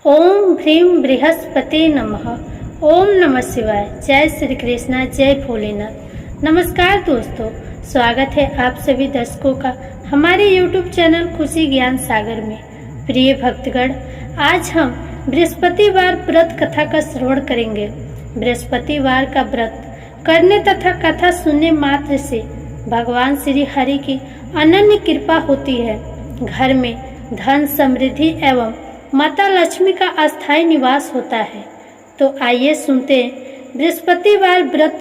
ओम ह्रीं बृहस्पति नमः। ओम नमः शिवाय। जय श्री कृष्णा, जय भोलेनाथ। नमस्कार दोस्तों, स्वागत है आप सभी दर्शकों का हमारे YouTube चैनल खुशी ज्ञान सागर में। प्रिय भक्तगण, आज हम बृहस्पतिवार व्रत कथा का श्रवण करेंगे। बृहस्पतिवार का व्रत करने तथा कथा सुनने मात्र से भगवान श्री हरि की अनन्य कृपा होती है। घर में धन समृद्धि एवं माता लक्ष्मी का अस्थायी निवास होता है। तो आइए सुनते हैं बृहस्पतिवार व्रत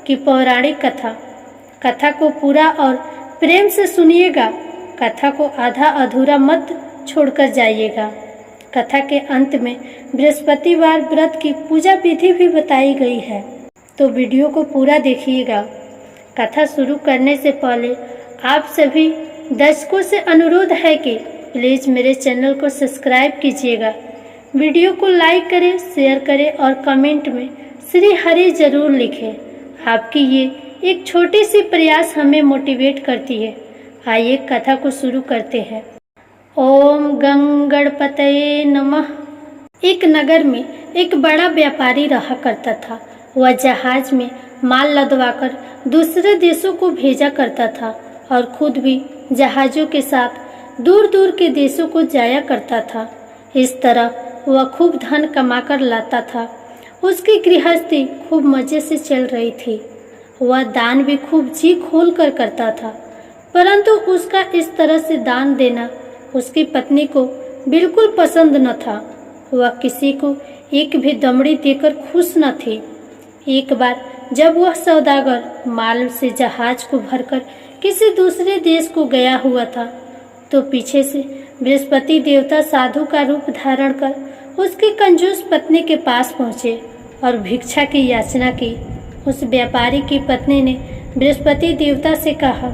की पौराणिक कथा। कथा को पूरा और प्रेम से सुनिएगा। कथा को आधा अधूरा मत छोड़कर जाइएगा। कथा के अंत में बृहस्पतिवार व्रत की पूजा विधि भी बताई गई है, तो वीडियो को पूरा देखिएगा। कथा शुरू करने से पहले आप सभी दर्शकों से अनुरोध है कि प्लीज़ मेरे चैनल को सब्सक्राइब कीजिएगा, वीडियो को लाइक करें, शेयर करें और कमेंट में श्री हरि जरूर लिखें। आपकी ये एक छोटी सी प्रयास हमें मोटिवेट करती है। आइए कथा को शुरू करते हैं। ओम गंगणपतये नमः। एक नगर में एक बड़ा व्यापारी रहा करता था। वह जहाज में माल लदवाकर दूसरे देशों को भेजा करता था और खुद भी जहाज़ों के साथ दूर दूर के देशों को जाया करता था। इस तरह वह खूब धन कमाकर लाता था। उसकी गृहस्थी खूब मजे से चल रही थी। वह दान भी खूब जी खोल कर करता था, परंतु उसका इस तरह से दान देना उसकी पत्नी को बिल्कुल पसंद न था। वह किसी को एक भी दमड़ी देकर खुश न थी। एक बार जब वह सौदागर माल से जहाज को भरकर किसी दूसरे देश को गया हुआ था, तो पीछे से बृहस्पति देवता साधु का रूप धारण कर उसकी कंजूस पत्नी के पास पहुँचे और भिक्षा की याचना की। उस व्यापारी की पत्नी ने बृहस्पति देवता से कहा,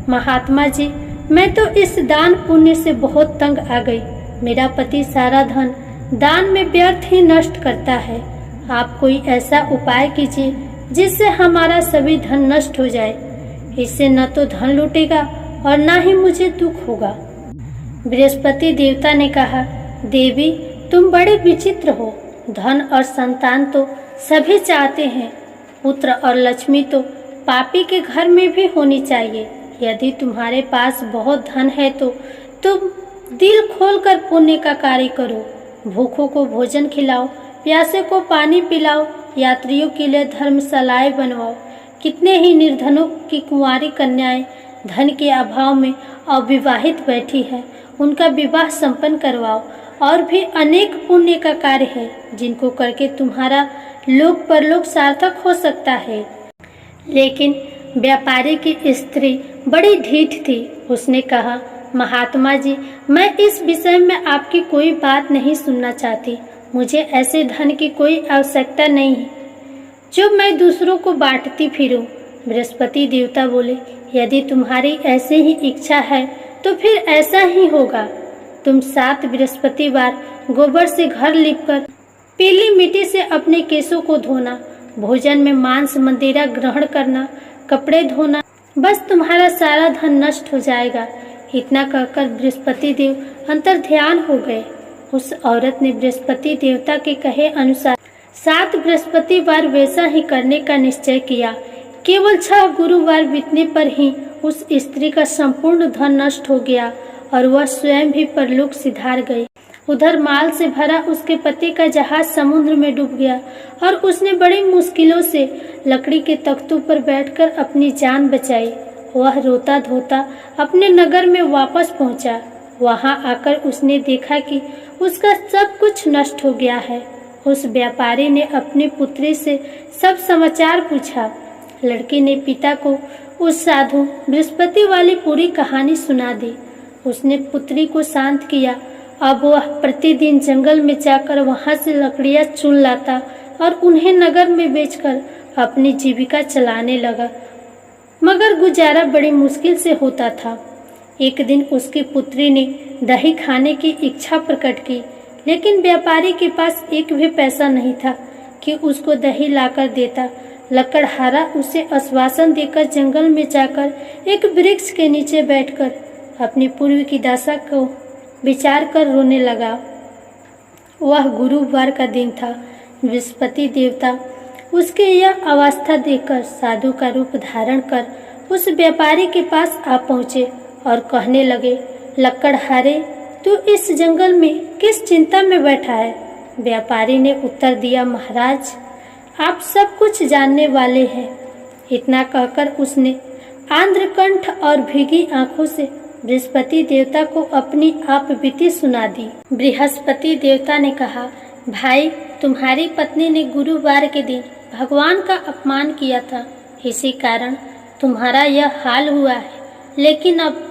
महात्मा जी, मैं तो इस दान पुण्य से बहुत तंग आ गई। मेरा पति सारा धन दान में व्यर्थ ही नष्ट करता है। आप कोई ऐसा उपाय कीजिए जिससे हमारा सभी धन नष्ट हो जाए। इससे न तो धन लूटेगा और ना ही मुझे दुख होगा। बृहस्पति देवता ने कहा, देवी, तुम बड़े विचित्र हो। धन और संतान तो सभी चाहते हैं। पुत्र और लक्ष्मी तो पापी के घर में भी होनी चाहिए। यदि तुम्हारे पास बहुत धन है तो तुम दिल खोलकर पुण्य का कार्य करो। भूखों को भोजन खिलाओ, प्यासे को पानी पिलाओ, यात्रियों के लिए धर्मशालाएं बनवाओ। कितने ही निर्धनों की कुंवारी कन्याएं धन के अभाव में अविवाहित बैठी है, उनका विवाह संपन्न करवाओ। और भी अनेक पुण्य का कार्य है जिनको करके तुम्हारा लोक परलोक सार्थक हो सकता है। लेकिन व्यापारी की स्त्री बड़ी ढीठ थी। उसने कहा, महात्मा जी, मैं इस विषय में आपकी कोई बात नहीं सुनना चाहती। मुझे ऐसे धन की कोई आवश्यकता नहीं है जो मैं दूसरों को बांटती फिरूं। बृहस्पति देवता बोले, यदि तुम्हारी ऐसे ही इच्छा है तो फिर ऐसा ही होगा। तुम 7 बृहस्पतिवार गोबर से घर लीपकर पीली मिट्टी से अपने केशों को धोना, भोजन में मांस मदिरा ग्रहण करना, कपड़े धोना, बस तुम्हारा सारा धन नष्ट हो जाएगा। इतना कहकर बृहस्पति देव अंतर ध्यान हो गए। उस औरत ने बृहस्पति देवता के कहे अनुसार 7 बृहस्पतिवार वैसा ही करने का निश्चय किया। केवल 6 गुरुवार बीतने पर ही उस स्त्री का संपूर्ण धन नष्ट हो गया और वह स्वयं भी परलोक सिधार गई। उधर माल से भरा उसके पति का जहाज समुद्र में डूब गया और उसने बड़ी मुश्किलों से लकड़ी के तख्तों पर बैठकर अपनी जान बचाई। वह रोता धोता अपने नगर में वापस पहुंचा। वहां आकर उसने देखा कि उसका सब कुछ नष्ट हो गया है। उस व्यापारी ने अपनी पुत्री से सब समाचार पूछा। लड़की ने पिता को उस साधु बृहस्पति वाली पूरी कहानी सुना दी। उसने पुत्री को शांत किया। अब वह प्रतिदिन जंगल में जाकर वहां से लकड़ियां चुन लाता और उन्हें नगर में बेचकर अपनी जीविका चलाने लगा, मगर गुजारा बड़ी मुश्किल से होता था। एक दिन उसकी पुत्री ने दही खाने की इच्छा प्रकट की, लेकिन व्यापारी के पास एक भी पैसा नहीं था कि उसको दही लाकर देता। लकड़हारा उसे आश्वासन देकर जंगल में जाकर एक वृक्ष के नीचे बैठकर अपनी पूर्व की दशा को विचार कर रोने लगा। वह गुरुवार का दिन था। बृहस्पति देवता उसके यह अवस्था देखकर साधु का रूप धारण कर उस व्यापारी के पास आ पहुँचे और कहने लगे, लकड़हारे, तू इस जंगल में किस चिंता में बैठा है? व्यापारी ने उत्तर दिया, महाराज, आप सब कुछ जानने वाले हैं। इतना कहकर उसने आंध्रकंठ और भीगी आंखों से बृहस्पति देवता को अपनी आप बीती सुना दी। बृहस्पति देवता ने कहा, भाई, तुम्हारी पत्नी ने गुरुवार के दिन भगवान का अपमान किया था, इसी कारण तुम्हारा यह हाल हुआ है। लेकिन अब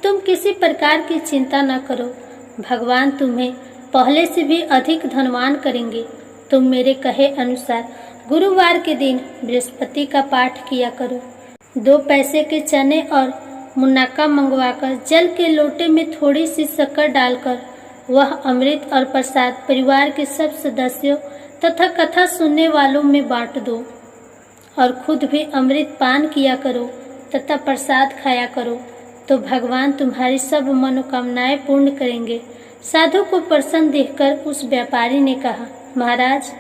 तुम किसी प्रकार की चिंता न करो, भगवान तुम्हें पहले से भी अधिक धनवान करेंगे। तुम मेरे कहे अनुसार गुरुवार के दिन बृहस्पति का पाठ किया करो। 2 पैसे के चने और मुनक्का मंगवाकर जल के लोटे में थोड़ी सी शक्कर डालकर वह अमृत और प्रसाद परिवार के सब सदस्यों तथा कथा सुनने वालों में बांट दो और खुद भी अमृत पान किया करो तथा प्रसाद खाया करो, तो भगवान तुम्हारी सब मनोकामनाएं पूर्ण करेंगे। साधु को प्रसन्न देखकर उस व्यापारी ने कहा, महाराज,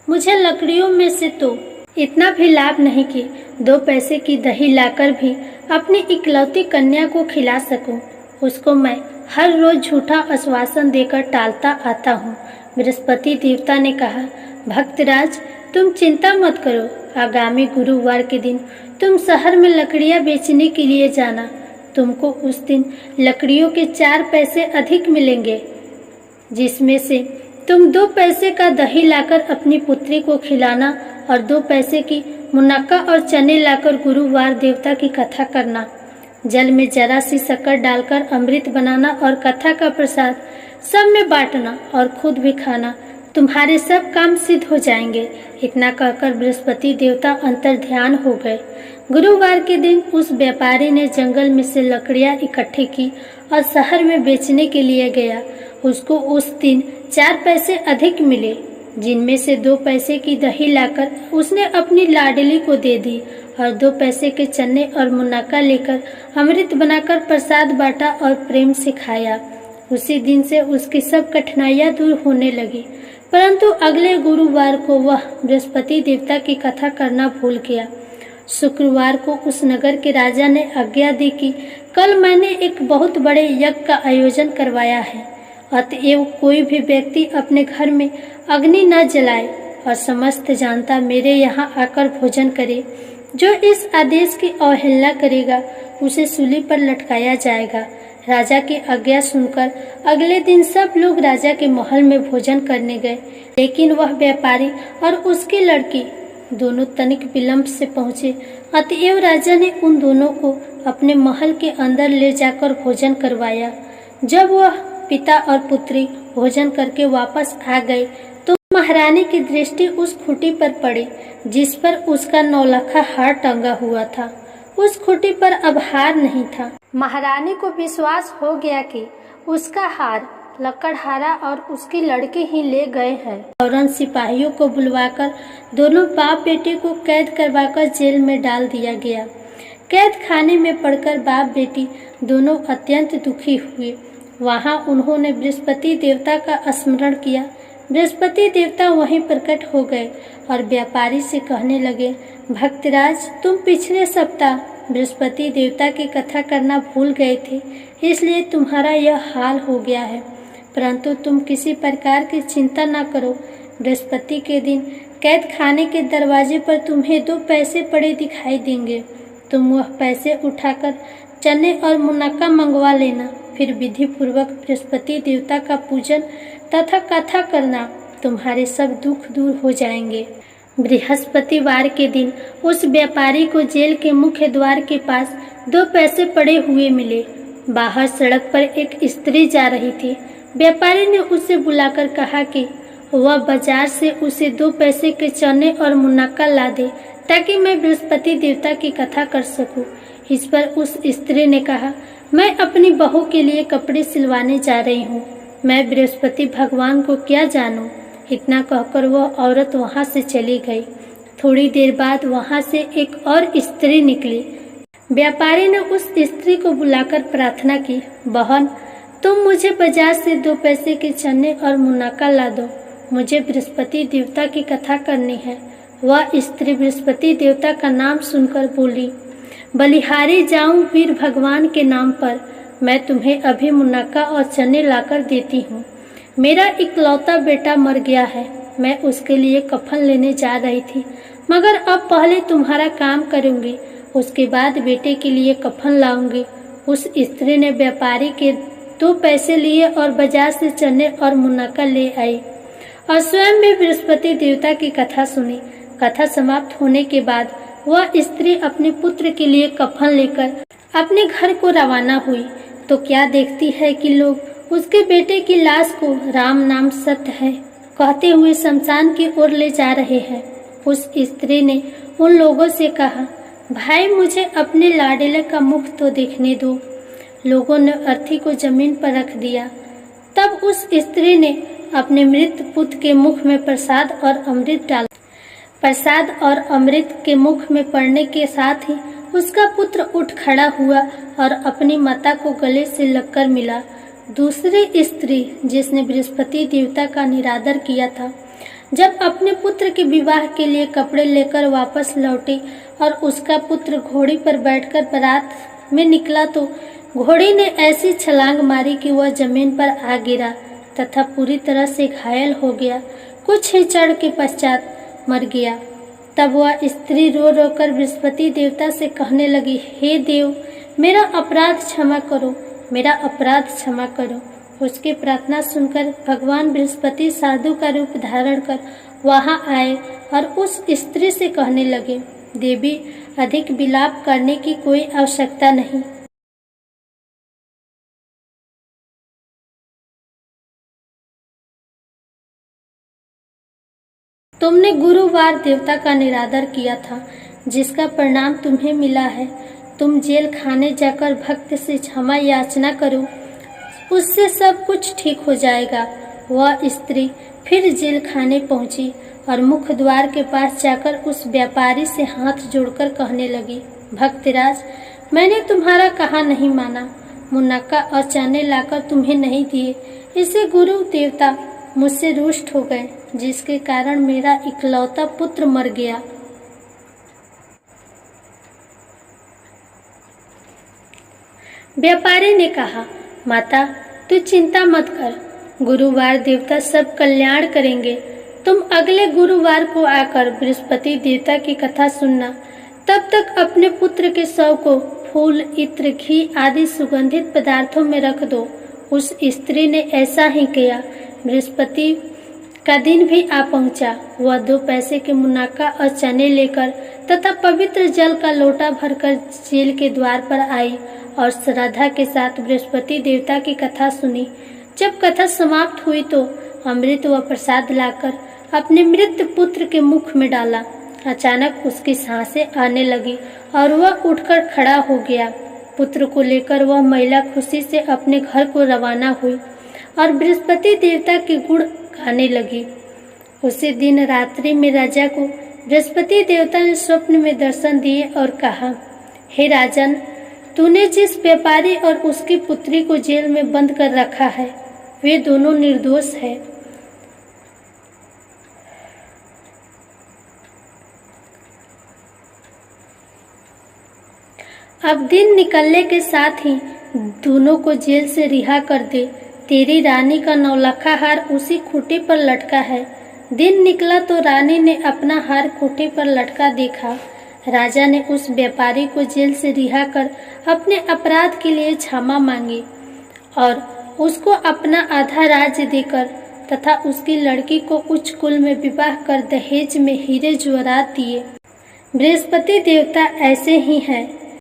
मुझे लकड़ियों में से तो इतना भी लाभ नहीं कि 2 पैसे की दही लाकर भी अपनी इकलौती कन्या को खिला सकूं। उसको मैं हर रोज झूठा आश्वासन देकर टालता आता हूँ। बृहस्पति देवता ने कहा, भक्तराज, तुम चिंता मत करो। आगामी गुरुवार के दिन तुम शहर में लकड़ियाँ बेचने के लिए जाना। तुमको उस दिन लकड़ियों के 4 पैसे अधिक मिलेंगे, जिसमें से तुम 2 पैसे का दही लाकर अपनी पुत्री को खिलाना और 2 पैसे की मुनक्का और चने लाकर गुरुवार देवता की कथा करना। जल में जरा सी शक्कर डालकर अमृत बनाना और कथा का प्रसाद सब में बांटना और खुद भी खाना। तुम्हारे सब काम सिद्ध हो जाएंगे। इतना कहकर बृहस्पति देवता अंतर ध्यान हो गए। गुरुवार के दिन उस व्यापारी ने जंगल में से लकड़ियां इकट्ठी की और शहर में बेचने के लिए गया। उसको उस दिन 4 पैसे अधिक मिले, जिनमें से 2 पैसे की दही लाकर उसने अपनी लाडली को दे दी और 2 पैसे के चने और मुनक्का लेकर अमृत बनाकर प्रसाद बांटा और प्रेम से खाया। उसी दिन से उसकी सब कठिनाइयां दूर होने लगी। परंतु अगले गुरुवार को वह बृहस्पति देवता की कथा करना भूल गया। शुक्रवार को उस नगर के राजा ने आज्ञा दी कि कल मैंने एक बहुत बड़े यज्ञ का आयोजन करवाया है, अतएव कोई भी व्यक्ति अपने घर में अग्नि न जलाए और समस्त जनता मेरे यहाँ आकर भोजन करे। जो इस आदेश की अवहेलना करेगा उसे सूली पर लटकाया जाएगा। राजा की आज्ञा सुनकर अगले दिन सब लोग राजा के महल में भोजन करने गए, लेकिन वह व्यापारी और उसकी लड़की दोनों तनिक विलंब से पहुंचे। अतएव राजा ने उन दोनों को अपने महल के अंदर ले जाकर भोजन करवाया। जब वह पिता और पुत्री भोजन करके वापस आ गए तो महारानी की दृष्टि उस खूंटी पर पड़ी जिस पर उसका 9 लाखा हार टंगा हुआ था। उस खूंटी पर अब हार नहीं था। महारानी को विश्वास हो गया कि उसका हार लकड़हारा और उसकी लड़की ही ले गए हैं। फौरन सिपाहियों को बुलवाकर दोनों बाप बेटे को कैद करवाकर जेल में डाल दिया गया। कैद खाने में पड़कर बाप बेटी दोनों अत्यंत दुखी हुए। वहां उन्होंने बृहस्पति देवता का स्मरण किया। बृहस्पति देवता वहीं प्रकट हो गए और व्यापारी से कहने लगे, भक्तराज, तुम पिछले सप्ताह बृहस्पति देवता की कथा करना भूल गए थे, इसलिए तुम्हारा यह हाल हो गया है। परंतु तुम किसी प्रकार की चिंता न करो। बृहस्पति के दिन कैद खाने के दरवाजे पर तुम्हें 2 पैसे पड़े दिखाई देंगे। तुम वह पैसे उठाकर चने और मुनक्का मंगवा लेना। फिर विधि पूर्वक बृहस्पति देवता का पूजन तथा कथा करना। तुम्हारे सब दुख दूर हो जाएंगे। बृहस्पतिवार के दिन उस व्यापारी को जेल के मुख्य द्वार के पास 2 पैसे पड़े हुए मिले। बाहर सड़क पर एक स्त्री जा रही थी। व्यापारी ने उसे बुलाकर कहा कि वह बाजार से उसे 2 पैसे के चने और मुनक्का ला दे ताकि मैं बृहस्पति देवता की कथा कर सकूं। इस पर उस स्त्री ने कहा, मैं अपनी बहू के लिए कपड़े सिलवाने जा रही हूँ, मैं बृहस्पति भगवान को क्या जानूं। इतना कहकर वह औरत वहां से चली गई। थोड़ी देर बाद वहां से एक और स्त्री निकली। व्यापारी ने उस स्त्री को बुलाकर प्रार्थना की, बहन, तुम मुझे बाजार से 2 पैसे के चने और मुनक्का ला दो। मुझे बृहस्पति देवता की कथा करनी है। वह स्त्री बृहस्पति देवता का नाम सुनकर बोली, बलिहारी जाऊं वीर भगवान के नाम पर। मैं तुम्हें अभी मुनक्का और चने लाकर देती हूँ। मेरा इकलौता बेटा मर गया है। मैं उसके लिए कफन लेने जा रही थी, मगर अब पहले तुम्हारा काम करूंगी, उसके बाद बेटे के लिए कफन लाऊंगी। उस स्त्री ने व्यापारी के 2 पैसे लिए और बाजार से चने और मुनक्का ले आई और स्वयं भी बृहस्पति देवता की कथा सुनी। कथा समाप्त होने के बाद वह स्त्री अपने पुत्र के लिए कफन लेकर अपने घर को रवाना हुई तो क्या देखती है कि लोग उसके बेटे की लाश को राम नाम सत्य है कहते हुए शमशान की ओर ले जा रहे हैं। उस स्त्री ने उन लोगों से कहा, भाई मुझे अपने लाडले का मुख तो देखने दो। लोगों ने अर्थी को जमीन पर रख दिया। तब उस स्त्री ने अपने मृत पुत्र के मुख में प्रसाद और अमृत डाला। प्रसाद और अमृत के मुख में पड़ने के साथ ही उसका पुत्र उठ खड़ा हुआ और अपनी माता को गले से लगकर मिला। दूसरी स्त्री जिसने बृहस्पति देवता का निरादर किया था, जब अपने पुत्र के विवाह के लिए कपड़े लेकर वापस लौटी और उसका पुत्र घोड़ी पर बैठकर बारात में निकला तो घोड़ी ने ऐसी छलांग मारी कि वह जमीन पर आ गिरा तथा पूरी तरह से घायल हो गया। कुछ ही क्षण के पश्चात मर गया। तब वह स्त्री रो रो कर बृहस्पति देवता से कहने लगी, हे देव, मेरा अपराध क्षमा करो, मेरा अपराध क्षमा करो। उसकी प्रार्थना सुनकर भगवान बृहस्पति साधु का रूप धारण कर वहां आए और उस स्त्री से कहने लगे, देवी, अधिक विलाप करने की कोई आवश्यकता नहीं। तुमने गुरुवार देवता का निरादर किया था, जिसका परिणाम तुम्हें मिला है। तुम जेल खाने जाकर भक्त से क्षमा याचना करो, उससे सब कुछ ठीक हो जाएगा। वह स्त्री फिर जेल खाने पहुंची और मुख्य द्वार के पास जाकर उस व्यापारी से हाथ जोड़कर कहने लगी, भक्तराज, मैंने तुम्हारा कहा नहीं माना, मुनक्का और चने लाकर तुम्हें नहीं दिए। इससे गुरु देवता मुझसे रुष्ट हो गए, जिसके कारण मेरा इकलौता पुत्र मर गया। व्यापारी ने कहा, माता, तू चिंता मत कर, गुरुवार देवता सब कल्याण करेंगे। तुम अगले गुरुवार को आकर बृहस्पति देवता की कथा सुनना। तब तक अपने पुत्र के शव को फूल, इत्र, घी आदि सुगंधित पदार्थों में रख दो। उस स्त्री ने ऐसा ही किया। बृहस्पति का दिन भी आ पहुंचा। वह 2 पैसे के मुनक्का और चने लेकर तथा पवित्र जल का लोटा भरकर जेल के द्वार पर आई और श्रद्धा के साथ बृहस्पति देवता की कथा सुनी। जब कथा समाप्त हुई तो अमृत व प्रसाद लाकर अपने मृत पुत्र के मुख में डाला। अचानक उसकी सांसें आने लगी और वह उठकर खड़ा हो गया। पुत्र को लेकर वह महिला खुशी से अपने घर को रवाना हुई और बृहस्पति देवता के गुण गाने लगी। उसी दिन रात्रि में राजा को बृहस्पति देवता ने स्वप्न में दर्शन दिए और कहा, हे राजन, तूने जिस व्यापारी और उसकी पुत्री को जेल में बंद कर रखा है, वे दोनों निर्दोष हैं। अब दिन निकलने के साथ ही दोनों को जेल से रिहा कर दे। तेरी रानी का 9 लाखा हार उसी खूंटे पर लटका है। दिन निकला तो रानी ने अपना हार खूंटे पर लटका देखा। राजा ने उस व्यापारी को जेल से रिहा कर अपने अपराध के लिए क्षमा मांगी और उसको अपना आधा राज्य देकर तथा उसकी लड़की को उच्च कुल में विवाह कर दहेज में हीरे जवाहरात दिए। बृहस्पति देवता ऐसे ही हैं।